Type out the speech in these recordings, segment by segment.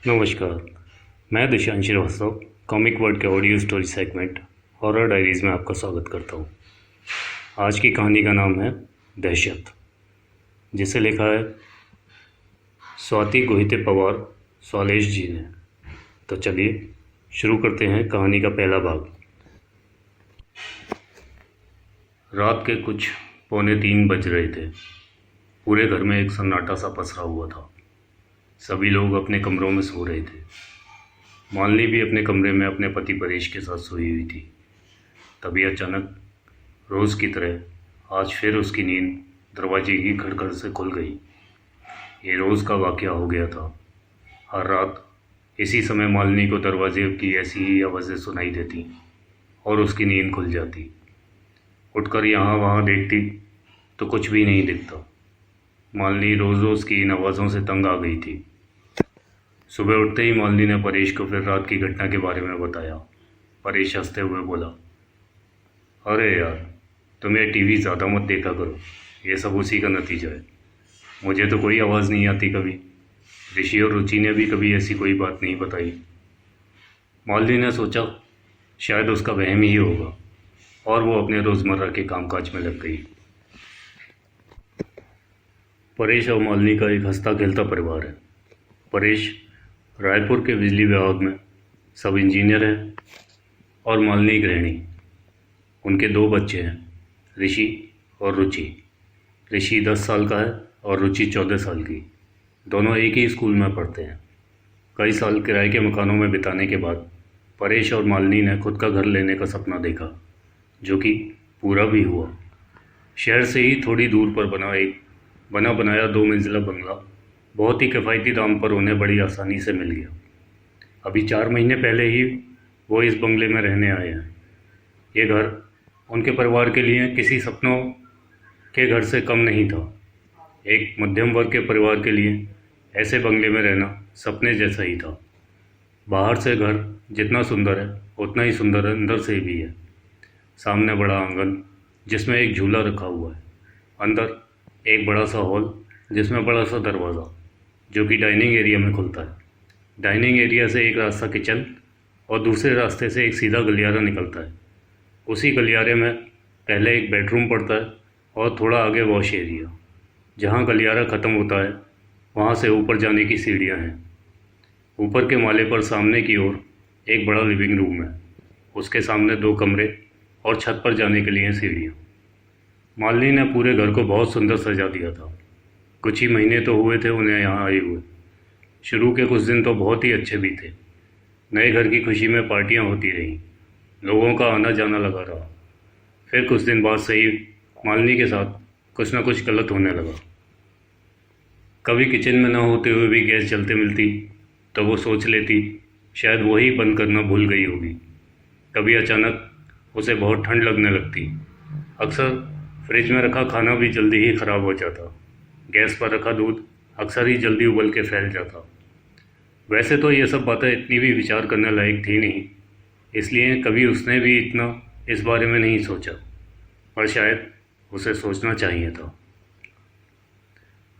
नमस्कार। मैं Dushyant Srivastava comic word के audio story segment horror diaries में आपका स्वागत करता हूँ। आज की कहानी का नाम है दहशत, जिसे लिखा है स्वाति गोहिते पवार स्वालेश जी ने। तो चलिए शुरू करते हैं कहानी का पहला भाग। रात के कुछ 2:45 बज रहे थे। पूरे घर में एक सन्नाटा सा पसरा हुआ था। सभी लोग अपने कमरों में सो रहे थे। मालिनी भी अपने कमरे में अपने पति परेश के साथ सोई हुई थी। तभी अचानक रोज़ की तरह आज फिर उसकी नींद दरवाजे की खड़खड़ से खुल गई। ये रोज़ का वाक़या हो गया था। हर रात इसी समय मालिनी को दरवाजे की ऐसी ही आवाज़ें सुनाई देती और उसकी नींद खुल जाती। उठकर यहाँ वहाँ देखती तो कुछ भी नहीं दिखता। मालिनी रोज़ रोज़ की इन आवाज़ों से तंग आ गई थी। सुबह उठते ही मालिनी ने परेश को फिर रात की घटना के बारे में बताया। परेश हंसते हुए बोला, अरे यार, तुम ये टीवी ज़्यादा मत देखा करो, ये सब उसी का नतीजा है। मुझे तो कोई आवाज़ नहीं आती कभी। ऋषि और रुचि ने भी कभी ऐसी कोई बात नहीं बताई। मालिनी ने सोचा शायद उसका वहम ही होगा और वो अपने रोज़मर्रा के कामकाज में लग गई। परेश और मालिनी का एक हंसता खेलता परिवार है। परेश रायपुर के बिजली विभाग में सब इंजीनियर हैं और मालिनी गृहिणी। उनके 2 बच्चे हैं, ऋषि और रुचि। ऋषि 10 साल का है और रुचि 14 साल की। दोनों एक ही स्कूल में पढ़ते हैं। कई साल किराए के मकानों में बिताने के बाद परेश और मालिनी ने खुद का घर लेने का सपना देखा, जो कि पूरा भी हुआ। शहर से ही थोड़ी दूर पर बना एक बना बनाया 2 मंजिला बंगला बहुत ही किफ़ायती दाम पर उन्हें बड़ी आसानी से मिल गया। अभी 4 महीने पहले ही वो इस बंगले में रहने आए हैं। ये घर उनके परिवार के लिए किसी सपनों के घर से कम नहीं था। एक मध्यम वर्ग के परिवार के लिए ऐसे बंगले में रहना सपने जैसा ही था। बाहर से घर जितना सुंदर है उतना ही सुंदर अंदर से भी है। सामने बड़ा आंगन जिसमें एक झूला रखा हुआ है। अंदर एक बड़ा सा हॉल जिसमें बड़ा सा दरवाज़ा जो कि डाइनिंग एरिया में खुलता है। डाइनिंग एरिया से एक रास्ता किचन और दूसरे रास्ते से एक सीधा गलियारा निकलता है। उसी गलियारे में पहले एक बेडरूम पड़ता है और थोड़ा आगे वॉश एरिया। जहाँ गलियारा ख़त्म होता है वहाँ से ऊपर जाने की सीढ़ियाँ हैं। ऊपर के माले पर सामने की ओर एक बड़ा लिविंग रूम है। उसके सामने 2 कमरे और छत पर जाने के लिए सीढ़ियाँ। मालिनी ने पूरे घर को बहुत सुंदर सजा दिया था। कुछ ही महीने तो हुए थे उन्हें यहाँ आए हुए। शुरू के कुछ दिन तो बहुत ही अच्छे भी थे। नए घर की खुशी में पार्टियाँ होती रहीं, लोगों का आना जाना लगा रहा। फिर कुछ दिन बाद से ही मालिनी के साथ कुछ ना कुछ गलत होने लगा। कभी किचन में ना होते हुए भी गैस जलते मिलती तो वो सोच लेती शायद वही बंद करना भूल गई होगी। कभी अचानक उसे बहुत ठंड लगने लगती। अक्सर फ्रिज में रखा खाना भी जल्दी ही ख़राब हो जाता। गैस पर रखा दूध अक्सर ही जल्दी उबल के फैल जाता। वैसे तो ये सब बातें इतनी भी विचार करने लायक थी नहीं, इसलिए कभी उसने भी इतना इस बारे में नहीं सोचा, पर शायद उसे सोचना चाहिए था।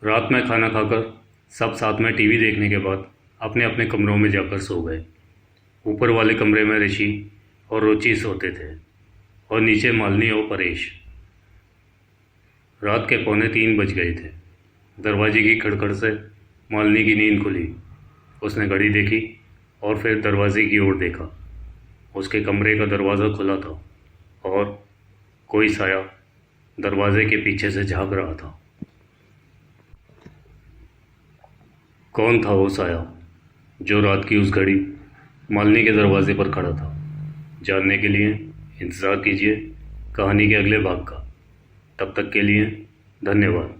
रात में खाना खाकर सब साथ में टीवी देखने के बाद अपने अपने कमरों में जाकर सो गए। ऊपर वाले कमरे में ऋषि और रुचि सोते थे और नीचे मालिनी और परेश। रात के 2:45 बज गए थे। दरवाजे की खड़खड़ से मालिनी की नींद खुली। उसने घड़ी देखी और फिर दरवाजे की ओर देखा। उसके कमरे का दरवाज़ा खुला था और कोई साया दरवाजे के पीछे से झाँक रहा था। कौन था वो साया जो रात की उस घड़ी मालिनी के दरवाजे पर खड़ा था? जानने के लिए इंतज़ार कीजिए कहानी के अगले भाग का। तब तक के लिए धन्यवाद।